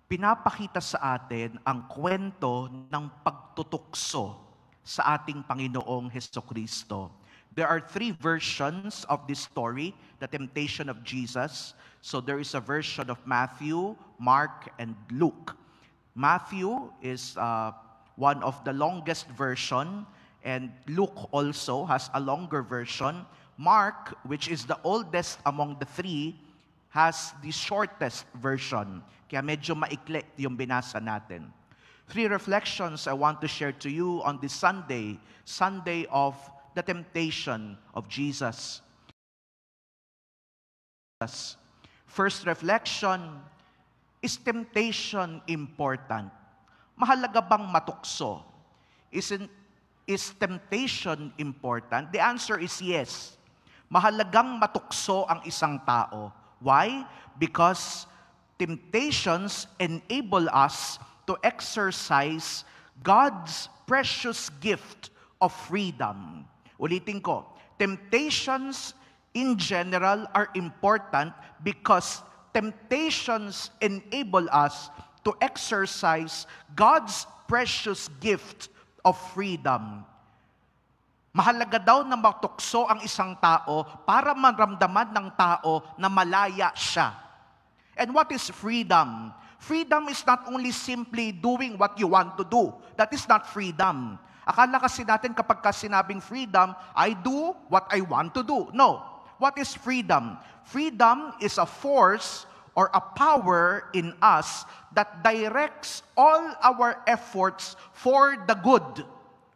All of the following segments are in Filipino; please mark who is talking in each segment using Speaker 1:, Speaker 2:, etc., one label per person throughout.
Speaker 1: pinapakita sa atin ang kwento ng pagtutukso sa ating Panginoong Hesukristo. There are 3 versions of this story, the temptation of Jesus. So there is a version of Matthew, Mark, and Luke. Matthew is one of the longest version, and Luke also has a longer version. Mark, which is the oldest among the 3, has the shortest version. Kaya medyo maikli yung binasa natin. 3 reflections I want to share to you on this Sunday, Sunday of the temptation of Jesus. First reflection, is temptation important? Mahalaga bang matukso? Is temptation important? The answer is yes. Mahalagang matukso ang isang tao. Why? Because temptations enable us to exercise God's precious gift of freedom. Ulitin ko, temptations in general are important because temptations enable us to exercise God's precious gift of freedom. Mahalaga daw na matukso ang isang tao para maramdaman ng tao na malaya siya. And what is freedom? Freedom is not only simply doing what you want to do. That is not freedom. Akala kasi natin kapag sinabing freedom, I do what I want to do. No. What is freedom? Freedom is a force or a power in us that directs all our efforts for the good.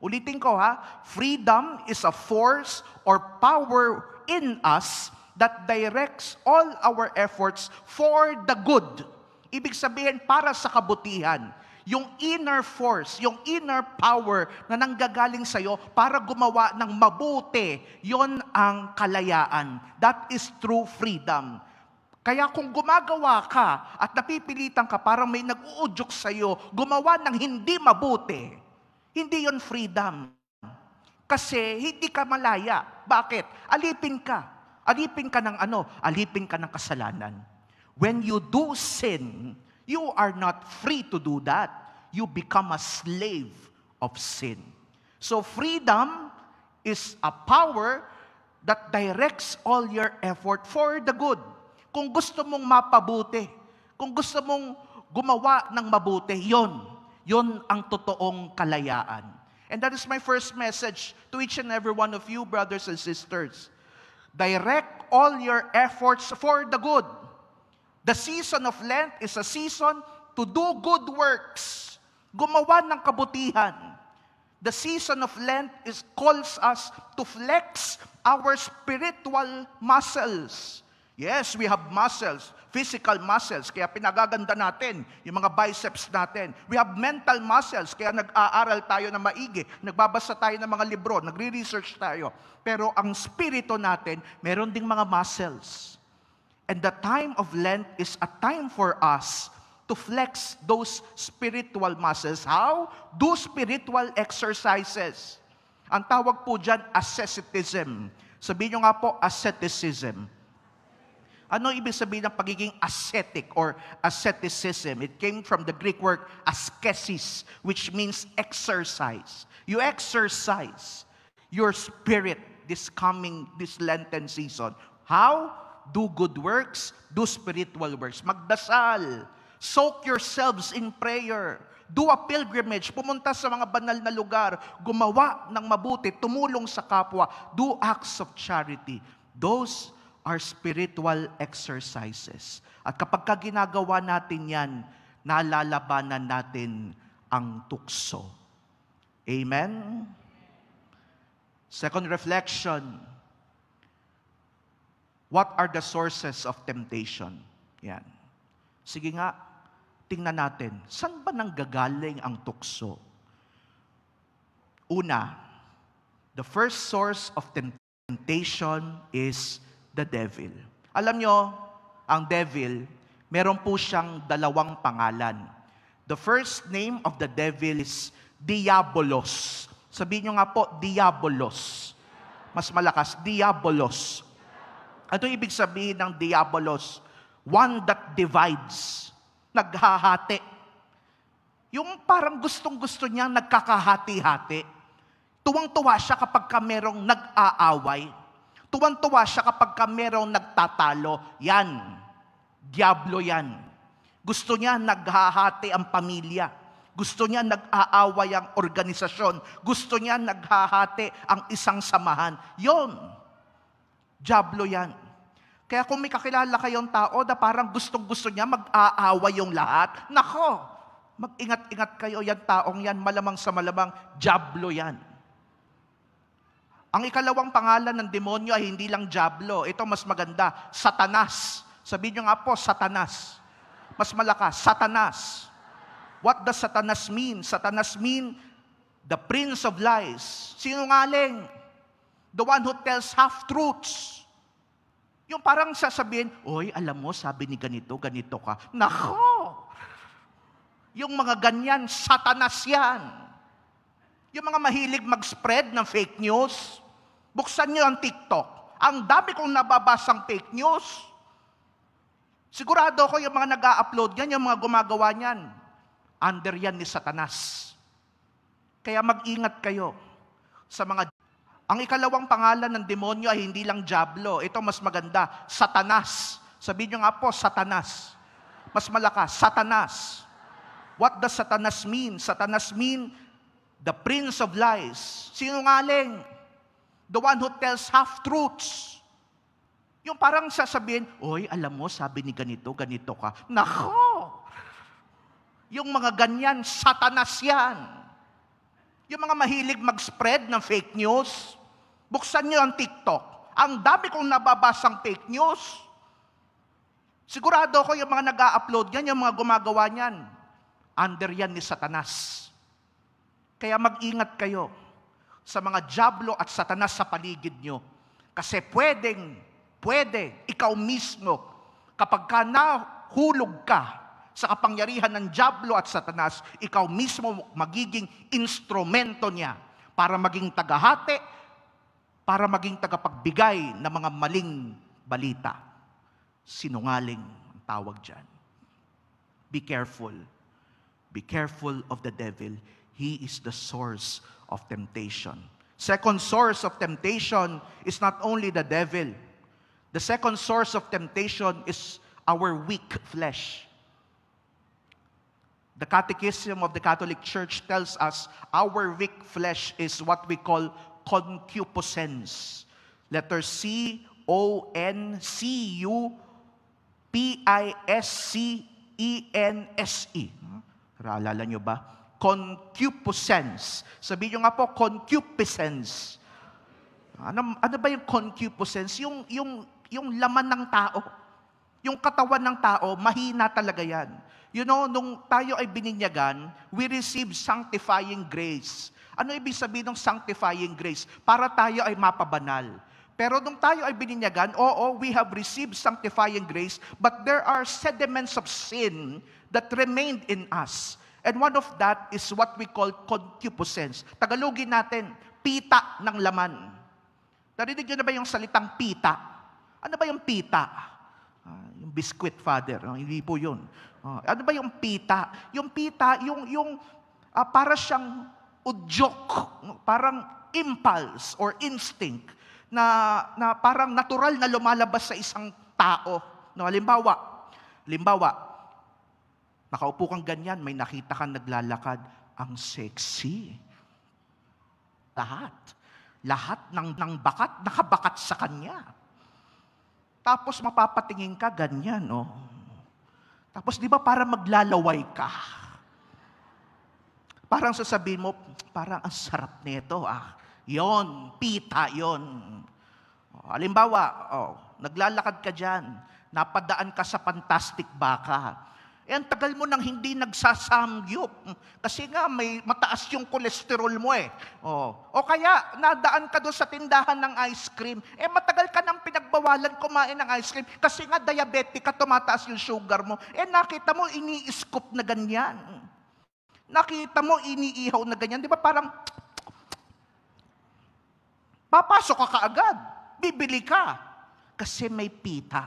Speaker 1: Ulitin ko freedom is a force or power in us that directs all our efforts for the good. Ibig sabihin, para sa kabutihan. Yung inner force, yung inner power na nanggagaling sa'yo para gumawa ng mabuti, yon ang kalayaan. That is true freedom. Kaya kung gumagawa ka at napipilitan ka, parang may nag-uudyok sa'yo, gumawa ng hindi mabuti, hindi yon freedom. Kasi hindi ka malaya. Bakit? Alipin ka. Alipin ka ng ano? Alipin ka ng kasalanan. When you do sin, you are not free to do that. You become a slave of sin. So freedom is a power that directs all your effort for the good. Kung gusto mong mapabuti, kung gusto mong gumawa ng mabuti, yon ang totoong kalayaan. And that is my first message to each and every one of you, brothers and sisters. Direct all your efforts for the good. The season of Lent is a season to do good works. Gumawa ng kabutihan. The season of Lent calls us to flex our spiritual muscles. Yes, we have muscles, physical muscles, kaya pinagaganda natin yung mga biceps natin. We have mental muscles, kaya nag-aaral tayo na maigi, nagbabasa tayo ng mga libro, nagre-research tayo. Pero ang spirito natin, meron ding mga muscles. And the time of Lent is a time for us to flex those spiritual muscles. How? Do spiritual exercises. Ang tawag po dyan, asceticism. Sabihin nyo nga po, asceticism. Ano ibig sabihin ng pagiging ascetic or asceticism? It came from the Greek word askesis, which means exercise. You exercise your spirit this Lenten season. How? Do good works, do spiritual works. Magdasal. Soak yourselves in prayer. Do a pilgrimage. Pumunta sa mga banal na lugar. Gumawa ng mabuti. Tumulong sa kapwa. Do acts of charity. Those are spiritual exercises. At kapag ginagawa natin yan, nalalabanan natin ang tukso. Amen? Second reflection. What are the sources of temptation? Yan. Sige nga, tingnan natin. Saan ba nanggagaling ang tukso? Una, the first source of temptation is the devil. Alam nyo, ang devil, meron po siyang 2 pangalan. The first name of the devil is Diabolos. Sabihin nyo nga po, Diabolos. Mas malakas, Diabolos. Ano ibig sabihin ng Diabolos? One that divides. naghahati. Yung parang gustong-gusto niya nagkakahati-hati. Tuwang-tuwa siya kapag merong nag-aaway. Tuwang-tuwa siya kapag merong nagtatalo. Yan. Diablo yan. Gusto niya naghahati ang pamilya. Gusto niya nag-aaway ang organisasyon. Gusto niya naghahati ang isang samahan. Yon. Diablo yan. Kaya kung may kakilala kayong tao na parang gustong-gusto niya mag-aaway yung lahat, nako, mag-ingat-ingat kayo, yan taong yan, malamang sa malamang, diablo yan. Ang ikalawang pangalan ng demonyo ay hindi lang diablo. Ito mas maganda, Satanas. Sabihin niyo nga po, Satanas. Mas malakas, Satanas. What does Satanas mean? Satanas mean the prince of lies. Sinungaling. The one who tells half-truths. Yung parang sasabihin, oy, alam mo, sabi ni ganito, ganito ka. Nako! Yung mga ganyan, Satanas yan. Yung mga mahilig mag-spread ng fake news, buksan nyo ang TikTok. Ang dami kong nababasang fake news. Sigurado ko yung mga nag-a-upload yan, yung mga gumagawa niyan, under yan ni Satanas. Kaya mag-ingat kayo sa mga... Ang ikalawang pangalan ng demonyo ay hindi lang diablo. Ito mas maganda, Satanas. Sabihin niyo nga po, Satanas. Mas malakas, Satanas. What does Satanas mean? Satanas mean the prince of lies. Sinungaling. The one who tells half-truths. Yung parang sasabihin, oy, alam mo, sabi ni ganito, ganito ka. Nako! Yung mga ganyan, Satanas yan. Yung mga mahilig mag-spread ng fake news, buksan nyo ang TikTok. Ang dami kong nababasang fake news. Sigurado ko yung mga nag-a-upload yan, yung mga gumagawa niyan, under yan ni Satanas. Kaya mag-ingat kayo sa mga diablo at Satanas sa paligid nyo. Kasi pwede, ikaw mismo, kapag ka nahulog ka sa kapangyarihan ng diablo at Satanas, ikaw mismo magiging instrumento niya para maging tagahati, para maging tagapagbigay ng mga maling balita. Sinungaling ang tawag dyan. Be careful. Be careful of the devil. He is the source of temptation. Second source of temptation is not only the devil. The second source of temptation is our weak flesh. The Catechism of the Catholic Church tells us our weak flesh is what we call concupiscence. Letter C, O-N-C-U-P-I-S-C-E-N-S-E. Naalala nyo ba? Concupiscence. Sabihin nyo nga po, concupiscence. Ano ba yung concupiscence? Yung laman ng tao. Yung katawan ng tao, mahina talaga yan. You know, nung tayo ay bininyagan, we receive sanctifying grace. Ano ibig sabihin ng sanctifying grace? Para tayo ay mapabanal. Pero nung tayo ay bininyagan, oo, we have received sanctifying grace, but there are sediments of sin that remained in us. And one of that is what we call concupiscence. Tagalogin natin, pita ng laman. Narinig nyo na ba yung salitang pita? Ano ba yung pita? Yung biscuit, Father. Hindi po yun. Ano ba yung pita? Yung pita, para siyang udyok, parang impulse or instinct na parang natural na lumalabas sa isang tao. No, halimbawa, nakaupo kang ganyan, may nakita kang naglalakad, ang sexy. Lahat ng bakat, nakabakat sa kanya. Tapos mapapatingin ka, ganyan, oh. Tapos di ba para maglalaway ka? Parang sasabihin mo, parang ang sarap nito, ah. Yon, pita yon. Halimbawa, naglalakad ka dyan, napadaan ka sa Fantastic Baka. Ang tagal mo nang hindi nagsasamgyup. Kasi nga, may mataas yung kolesterol mo eh. O kaya, nadaan ka doon sa tindahan ng ice cream. Matagal ka nang pinagbawalan kumain ng ice cream. Kasi nga, diabetic ka, tumataas yung sugar mo. Nakita mo, ini-scoop na ganyan. Nakita mo, iniihaw na ganyan. Di ba parang, papasok ka kaagad. Bibili ka. Kasi may pita.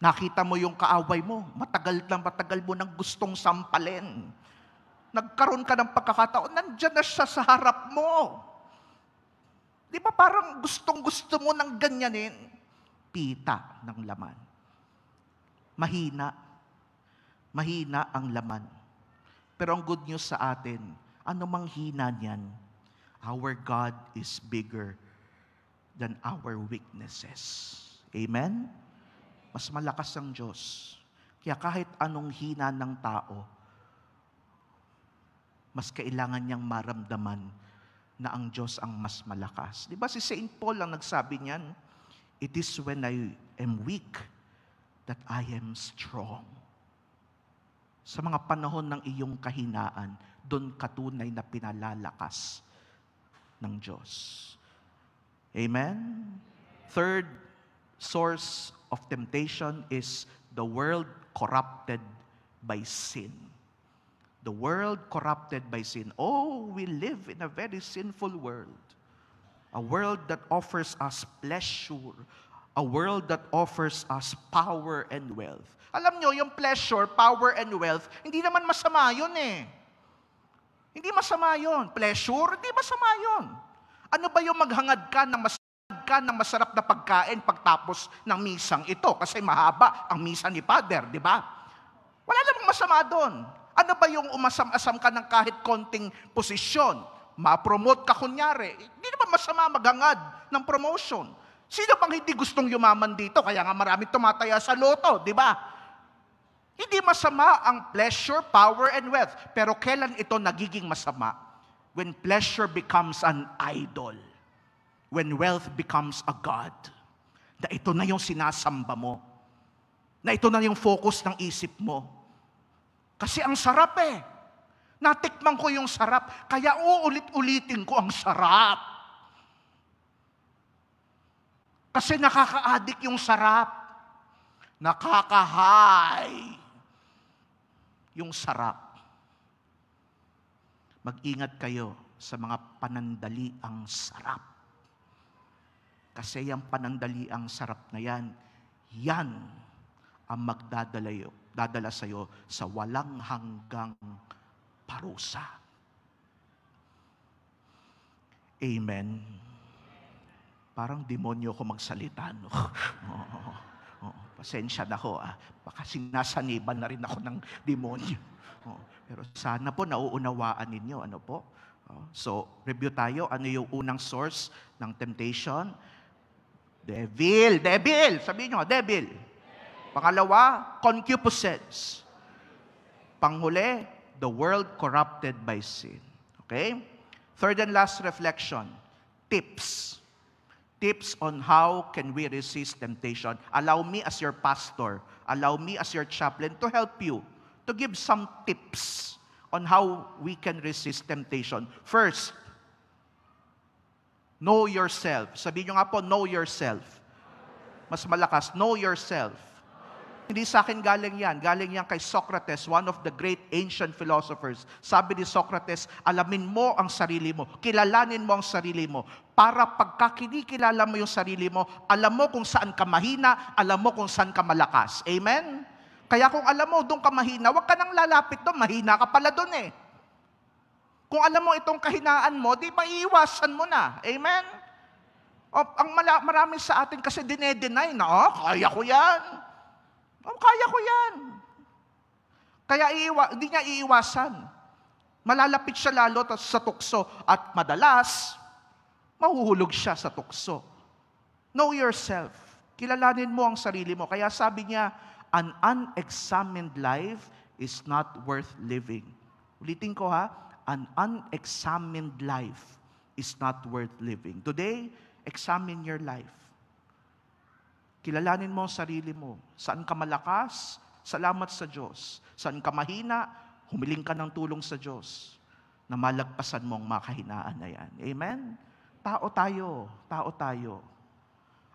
Speaker 1: Nakita mo yung kaaway mo, matagal mo nang gustong sampalin. Nagkaroon ka ng pagkakataon, nandyan na siya sa harap mo. Di ba parang gustong-gusto mo ng ganyanin? Pita ng laman. Mahina. Mahina ang laman. Pero ang good news sa atin, ano mang hina niyan, our God is bigger than our weaknesses. Amen? Mas malakas ang Diyos. Kaya kahit anong hina ng tao, mas kailangan niyang maramdaman na ang Diyos ang mas malakas. Di ba si Saint Paul ang nagsabi niyan, "It is when I am weak that I am strong." Sa mga panahon ng iyong kahinaan, doon katunay na pinalalakas ng Diyos. Amen? Third source of temptation is the world corrupted by sin. The world corrupted by sin. Oh, we live in a very sinful world. A world that offers us pleasure. A world that offers us power and wealth. Alam nyo, yung pleasure, power, and wealth, hindi naman masama yun eh. Hindi masama yun. Pleasure, hindi masama yun. Ano ba yung maghangad ka ng masarap na pagkain pagtapos ng misang ito? Kasi mahaba ang misa ni Father, di ba? Wala namang masama doon. Ano ba yung umasam-asam ka ng kahit konting posisyon? Ma-promote ka kunyari. Hindi naman masama maghangad ng promotion. Sino bang hindi gustong yumaman dito? Kaya nga marami tumataya sa loto, di ba? Hindi masama ang pleasure, power, and wealth. Pero kailan ito nagiging masama? When pleasure becomes an idol. When wealth becomes a god. Na ito na yung sinasamba mo. Na ito na yung focus ng isip mo. Kasi ang sarap eh. Natikman ko yung sarap, kaya uulit-ulitin ko ang sarap. Kasi nakaka-addict yung sarap. Nakaka-high yung sarap. Mag-ingat kayo sa mga panandaliang sarap. Kasi yung panandaliang sarap na yan ang dadala sa'yo sa walang hanggang parusa. Amen. Parang demonyo ko magsalita, no? Pasensya na ho, baka sinasaniban na rin ako ng demonyo. Pero sana po nauunawaan ninyo, ano po? So, review tayo. Ano yung unang source ng temptation? Devil. Sabihin nyo, devil. Pangalawa, concupiscence. Panghuli, the world corrupted by sin. Okay? Third and last reflection, tips. Tips on how can we resist temptation. Allow me as your pastor, allow me as your chaplain to help you, to give some tips on how we can resist temptation. First, know yourself. Sabihin nyo nga po, know yourself. Mas malakas, know yourself. Hindi sa akin galing yan. Galing yan kay Socrates, one of the great ancient philosophers. Sabi ni Socrates, alamin mo ang sarili mo. Kilalanin mo ang sarili mo. Para pagka kinikilala mo yung sarili mo, alam mo kung saan ka mahina, alam mo kung saan ka malakas. Amen? Kaya kung alam mo doon ka mahina, huwag ka nang lalapit doon. Mahina ka pala doon eh. Kung alam mo itong kahinaan mo, di ba iiwasan mo na. Amen? Marami sa atin kasi dinedenay na, kaya ko yan. Kaya ko yan. Kaya hindi niya iiwasan. Malalapit siya lalo sa tukso at madalas, mahuhulog siya sa tukso. Know yourself. Kilalanin mo ang sarili mo. Kaya sabi niya, an unexamined life is not worth living. Ulitin ko an unexamined life is not worth living. Today, examine your life. Kilalanin mo ang sarili mo. Saan ka malakas? Salamat sa Diyos. Saan ka mahina? Humiling ka ng tulong sa Diyos na malagpasan mo ang mga kahinaan na yan. Amen? Tao tayo.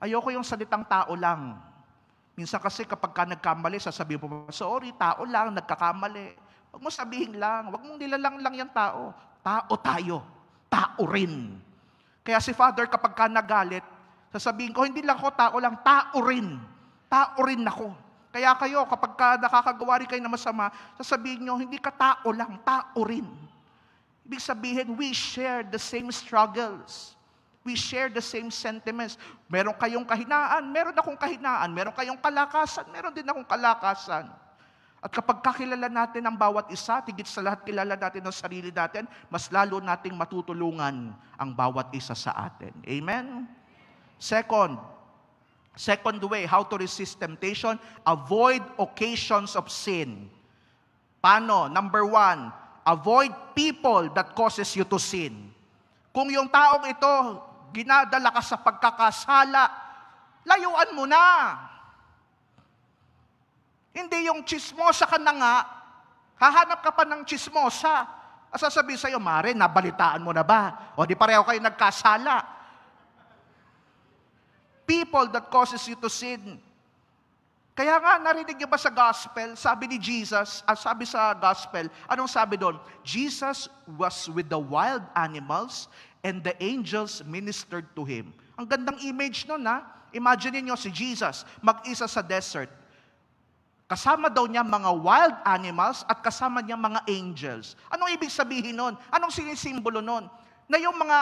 Speaker 1: Ayoko yung salitang tao lang. Minsan kasi kapag ka nagkamali, sasabihin mo, sorry, tao lang, nagkakamali. Huwag mo sabihin lang, huwag mong nilalang lang yung tao. Tao tayo. Tao rin. Kaya si Father kapag ka nagalit, sasabihin ko, hindi lang ako tao lang, tao rin. Tao rin ako. Kaya kayo, kapag nakakagawa rin kayo ng masama, sasabihin nyo, hindi ka tao lang, tao rin. Ibig sabihin, we share the same struggles. We share the same sentiments. Meron kayong kahinaan, meron akong kahinaan. Meron kayong kalakasan, meron din akong kalakasan. At kapag kakilala natin ang bawat isa, tigit sa lahat kilala natin ang sarili natin, mas lalo nating matutulungan ang bawat isa sa atin. Amen? Second way, how to resist temptation, avoid occasions of sin. Paano? Number 1, avoid people that causes you to sin. Kung yung taong ito, ginadala ka sa pagkakasala, layuan mo na. Hindi yung chismosa ka na nga, hahanap ka pa ng chismosa. At sasabihin sa'yo, Mare, nabalitaan mo na ba? O di pareho kayo nagkasala. People that causes you to sin. Kaya nga, narinig niyo ba sa gospel, sabi ni Jesus, sabi sa gospel, anong sabi doon? Jesus was with the wild animals and the angels ministered to Him. Ang gandang image nun, ha? Imagine niyo si Jesus, mag-isa sa desert. Kasama daw niya mga wild animals at kasama niya mga angels. Anong ibig sabihin nun? Anong sinisimbolo nun? Na yung mga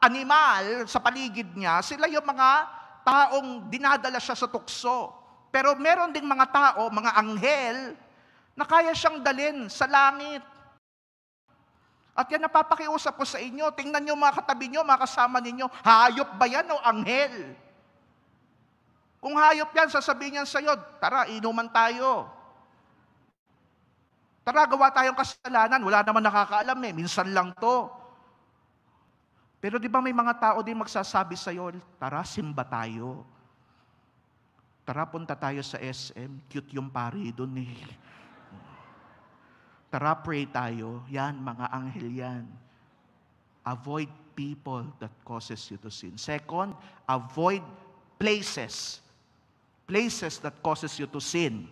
Speaker 1: animal sa paligid niya, sila yung mga taong dinadala siya sa tukso. Pero meron ding mga tao, mga anghel, na kaya siyang dalhin sa langit. At yan napapakiusap ko sa inyo, tingnan niyo mga katabi niyo, mga kasama ninyo, hayop ba yan o anghel? Kung hayop yan, sasabihin niyan sa'yo, tara, inuman tayo. Tara, gawa tayong kasalanan, wala naman nakakaalam minsan lang to. Pero di ba may mga tao din magsasabi sa'yo, tara, simba tayo. Tara, punta tayo sa SM. Cute yung pari doon eh. Tara, pray tayo. Yan, mga anghel yan. Avoid people that causes you to sin. Second, avoid places. Places that causes you to sin.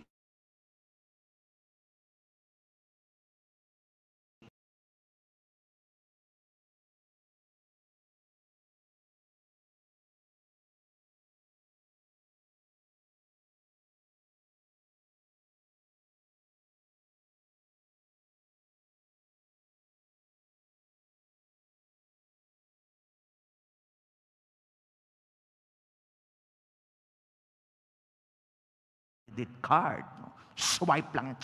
Speaker 1: Credit card. Swipe lang.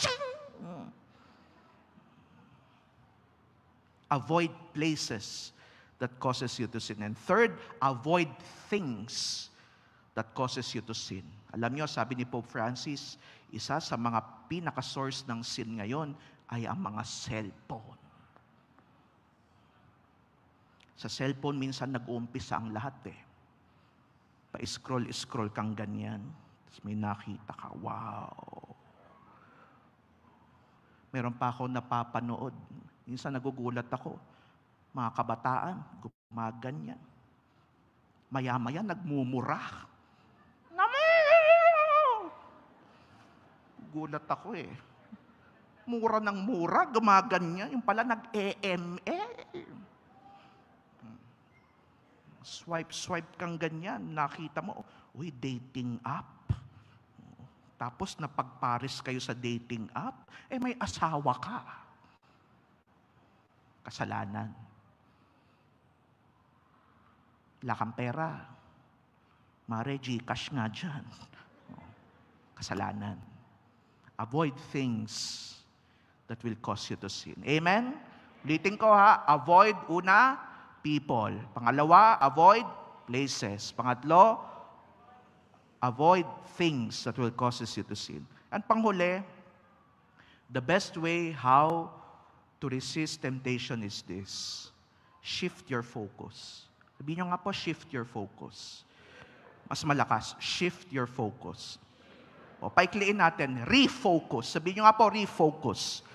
Speaker 1: Avoid places that causes you to sin. And third, avoid things that causes you to sin. Alam niyo, sabi ni Pope Francis, isa sa mga pinaka-source ng sin ngayon ay ang mga cellphone. Sa cellphone, minsan nag-uumpisa ang lahat eh. Pa-scroll kang ganyan. Tapos may nakita ka, wow. Meron pa ako napapanood. Minsan nagugulat ako. Mga kabataan, gumaganyan. Maya-maya, nagmumura. Gulat ako eh. Mura ng mura, gumaganyan. Yung pala nag-EME. Swipe kang ganyan. Nakita mo, uy, dating app. Tapos napagpares kayo sa dating app, may asawa ka. Kasalanan. Wala kang pera. Mare, Gcash nga dyan. Kasalanan. Avoid things that will cause you to sin. Amen? Ulitin ko ha, avoid una, people. Pangalawa, avoid places. Pangatlo, avoid things that will cause you to sin. And panghuli, the best way how to resist temptation is this. Shift your focus. Sabihin nyo nga po, shift your focus. Mas malakas, shift your focus. O, paikliin natin, refocus. Sabihin nyo nga po, refocus.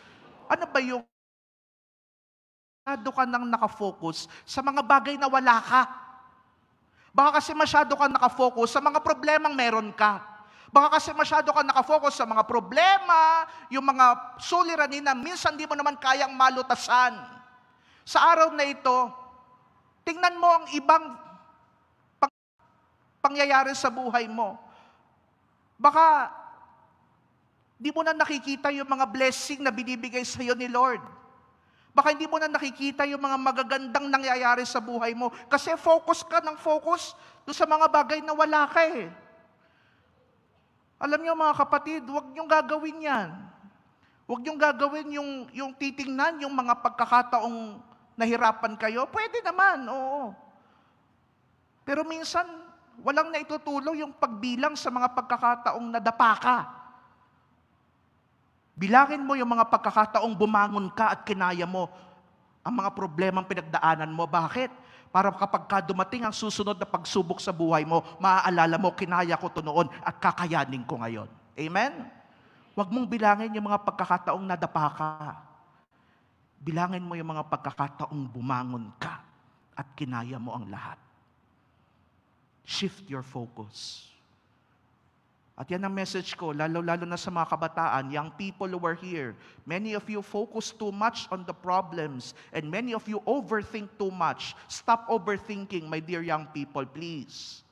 Speaker 1: Ano ba yung masyado ka nang nakafocus sa mga bagay na wala ka? Baka kasi masyado ka nakafocus sa mga problemang meron ka. Baka kasi masyado ka nakafocus sa mga problema, yung mga suliranin na minsan di mo naman kayang malutasan. Sa araw na ito, tingnan mo ang ibang pangyayari sa buhay mo. Baka Di mo na nakikita yung mga blessing na binibigay sa iyo ni Lord. Baka hindi mo na nakikita yung mga magagandang nangyayari sa buhay mo kasi focus ka ng focus doon sa mga bagay na wala ka eh. Alam niyo mga kapatid, huwag niyong gagawin yan. Huwag niyong gagawin yung titingnan yung mga pagkakataong nahirapan kayo. Pwede naman, oo. Pero minsan, walang naitutulong yung pagbilang sa mga pagkakataong nadapa ka. Bilangin mo yung mga pagkakataong bumangon ka at kinaya mo ang mga problemang pinagdaanan mo. Bakit? Para kapag dumating ang susunod na pagsubok sa buhay mo, maaalala mo, kinaya ko ito noon at kakayanin ko ngayon. Amen? Huwag mong bilangin yung mga pagkakataong nadapa ka. Bilangin mo yung mga pagkakataong bumangon ka at kinaya mo ang lahat. Shift your focus. At yan ang message ko, lalo-lalo na sa mga kabataan, young people who are here. Many of you focus too much on the problems and many of you overthink too much. Stop overthinking, my dear young people, please.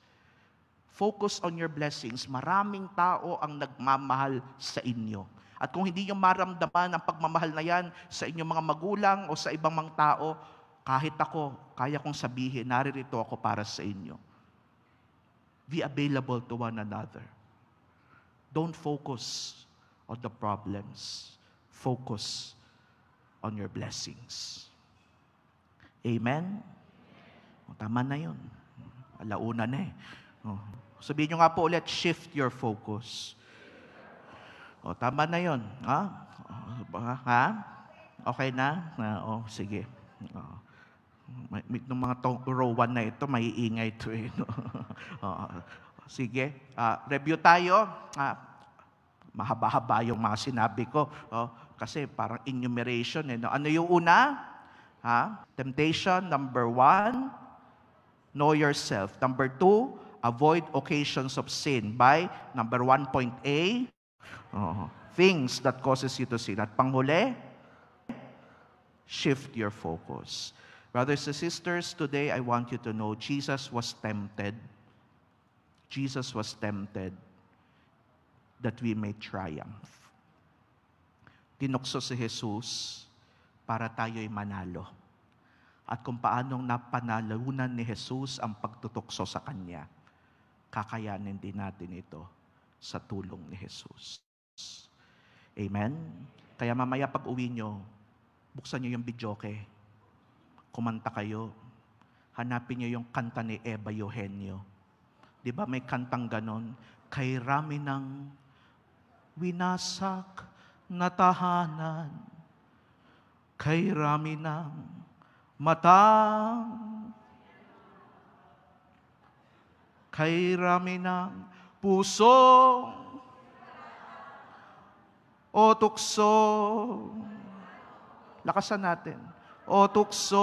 Speaker 1: Focus on your blessings. Maraming tao ang nagmamahal sa inyo. At kung hindi nyo maramdaman ang pagmamahal na yan sa inyong mga magulang o sa ibang mga tao, kahit ako, kaya kong sabihin, naririto ako para sa inyo. Be available to one another. Don't focus on the problems. Focus on your blessings. Amen? O, tama na yun. Alauna na eh. O, sabihin nyo nga po ulit, shift your focus. O, tama na yun. Ha? Ha? Okay na? O, sige. Nung mga row 1 na ito, may iingay ito eh. Sige, review tayo. Mahaba-haba yung mga sinabi ko. Kasi parang enumeration. Ano yung una? Temptation, number 1, know yourself. Number 2, avoid occasions of sin by number 1.A, things that causes you to sin. At panghuli, shift your focus. Brothers and sisters, today I want you to know Jesus was tempted. Jesus was tempted that we may triumph. Tinukso si Jesus para tayo'y manalo. At kung paanong napanalunan ni Jesus ang pagtutukso sa Kanya, kakayanin din natin ito sa tulong ni Jesus. Amen? Kaya mamaya pag uwi nyo, buksan nyo yung videoke, kumanta kayo, hanapin nyo yung kanta ni Eva Eugenio. Di ba may kantang ganon? Kay rami ng winasak na tahanan, kay rami ng matang, kay rami ng puso o tukso. Lakasan natin. O tukso.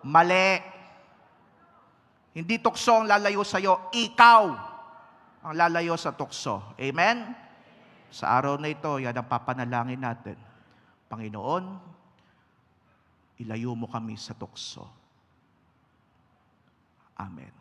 Speaker 1: Mali. Hindi tukso ang lalayo sa'yo, ikaw ang lalayo sa tukso. Amen? Sa araw na ito, yan ang papanalangin natin. Panginoon, ilayo mo kami sa tukso. Amen.